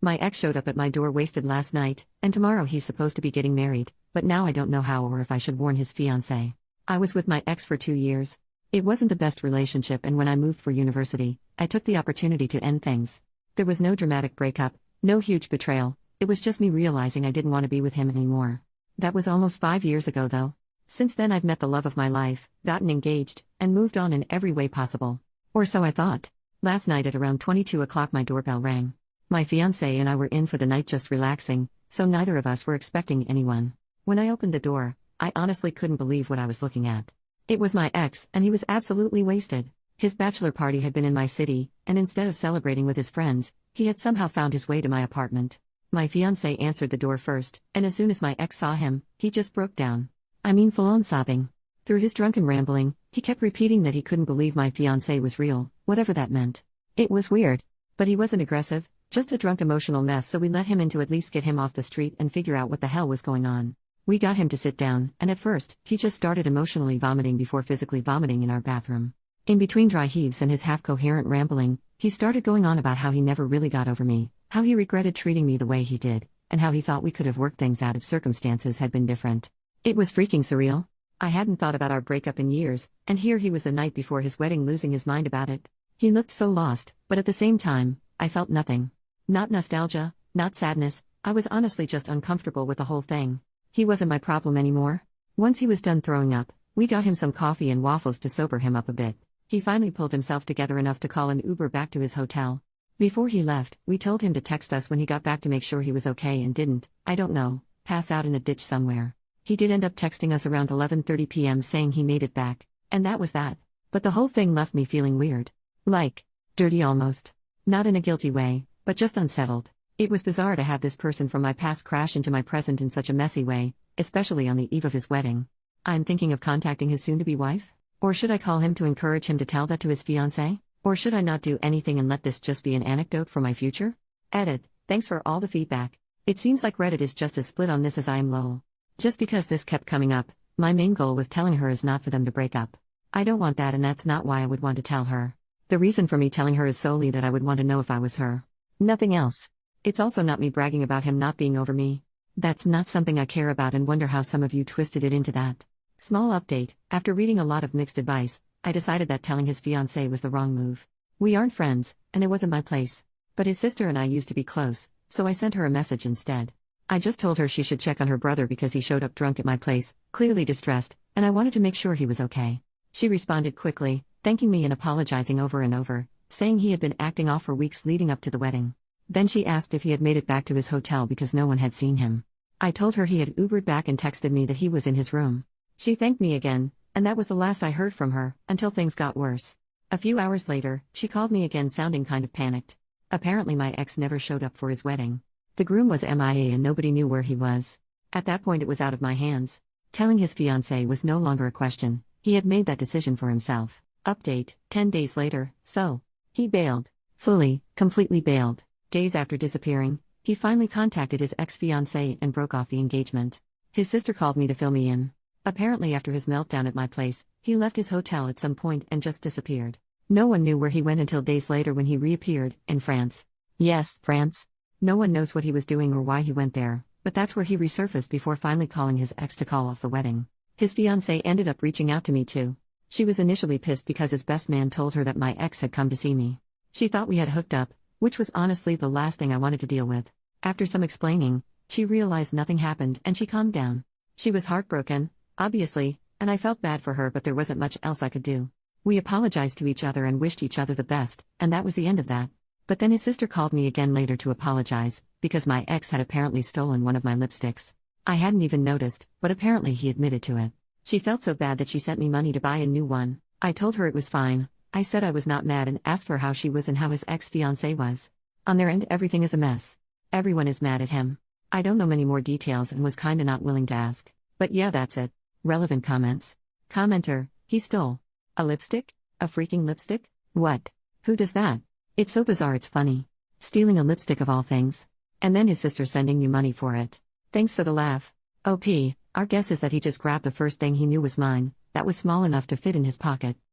My ex showed up at my door wasted last night, and tomorrow he's supposed to be getting married, but now I don't know how or if I should warn his fiancée. I was with my ex for 2 years. It wasn't the best relationship, and when I moved for university, I took the opportunity to end things. There was no dramatic breakup, no huge betrayal, it was just me realizing I didn't want to be with him anymore. That was almost 5 years ago though. Since then I've met the love of my life, gotten engaged, and moved on in every way possible. Or so I thought. Last night at around 22 o'clock my doorbell rang. My fiancé and I were in for the night just relaxing, so neither of us were expecting anyone. When I opened the door, I honestly couldn't believe what I was looking at. It was my ex, and he was absolutely wasted. His bachelor party had been in my city, and instead of celebrating with his friends, he had somehow found his way to my apartment. My fiancé answered the door first, and as soon as my ex saw him, he just broke down. I mean full-on sobbing. Through his drunken rambling, he kept repeating that he couldn't believe my fiancé was real, whatever that meant. It was weird. But he wasn't aggressive, just a drunk emotional mess, so we let him in to at least get him off the street and figure out what the hell was going on. We got him to sit down, and at first, he just started emotionally vomiting before physically vomiting in our bathroom. In between dry heaves and his half-coherent rambling, he started going on about how he never really got over me, how he regretted treating me the way he did, and how he thought we could have worked things out if circumstances had been different. It was freaking surreal. I hadn't thought about our breakup in years, and here he was the night before his wedding losing his mind about it. He looked so lost, but at the same time, I felt nothing. Not nostalgia, not sadness, I was honestly just uncomfortable with the whole thing. He wasn't my problem anymore. Once he was done throwing up, we got him some coffee and waffles to sober him up a bit. He finally pulled himself together enough to call an Uber back to his hotel. Before he left, we told him to text us when he got back to make sure he was okay and didn't, I don't know, pass out in a ditch somewhere. He did end up texting us around 11:30 p.m. saying he made it back, and that was that. But the whole thing left me feeling weird. Like, dirty almost. Not in a guilty way, but just unsettled. It was bizarre to have this person from my past crash into my present in such a messy way, especially on the eve of his wedding. I'm thinking of contacting his soon-to-be wife? Or should I call him to encourage him to tell that to his fiancée? Or should I not do anything and let this just be an anecdote for my future? Edit. Thanks for all the feedback. It seems like Reddit is just as split on this as I am lol. Just because this kept coming up, my main goal with telling her is not for them to break up. I don't want that, and that's not why I would want to tell her. The reason for me telling her is solely that I would want to know if I was her. Nothing else. It's also not me bragging about him not being over me. That's not something I care about and wonder how some of you twisted it into that. Small update, after reading a lot of mixed advice, I decided that telling his fiancée was the wrong move. We aren't friends, and it wasn't my place. But his sister and I used to be close, so I sent her a message instead. I just told her she should check on her brother because he showed up drunk at my place, clearly distressed, and I wanted to make sure he was okay. She responded quickly, thanking me and apologizing over and over, saying he had been acting off for weeks leading up to the wedding. Then she asked if he had made it back to his hotel because no one had seen him. I told her he had Ubered back and texted me that he was in his room. She thanked me again, and that was the last I heard from her, until things got worse. A few hours later, she called me again sounding kind of panicked. Apparently my ex never showed up for his wedding. The groom was MIA and nobody knew where he was. At that point it was out of my hands. Telling his fiancée was no longer a question, he had made that decision for himself. Update, 10 days later, so. He bailed. Fully, completely bailed. Days after disappearing, he finally contacted his ex-fiancée and broke off the engagement. His sister called me to fill me in. Apparently after his meltdown at my place, he left his hotel at some point and just disappeared. No one knew where he went until days later when he reappeared, in France. Yes, France. No one knows what he was doing or why he went there, but that's where he resurfaced before finally calling his ex to call off the wedding. His fiancée ended up reaching out to me too. She was initially pissed because his best man told her that my ex had come to see me. She thought we had hooked up, which was honestly the last thing I wanted to deal with. After some explaining, she realized nothing happened and she calmed down. She was heartbroken, obviously, and I felt bad for her, but there wasn't much else I could do. We apologized to each other and wished each other the best, and that was the end of that. But then his sister called me again later to apologize, because my ex had apparently stolen one of my lipsticks. I hadn't even noticed, but apparently he admitted to it. She felt so bad that she sent me money to buy a new one. I told her it was fine. I said I was not mad and asked her how she was and how his ex-fiancée was. On their end everything is a mess. Everyone is mad at him. I don't know many more details and was kinda not willing to ask. But yeah, that's it. Relevant comments. Commenter, he stole. A lipstick? A freaking lipstick? What? Who does that? It's so bizarre it's funny. Stealing a lipstick of all things. And then his sister sending you money for it. Thanks for the laugh. OP, our guess is that he just grabbed the first thing he knew was mine, that was small enough to fit in his pocket.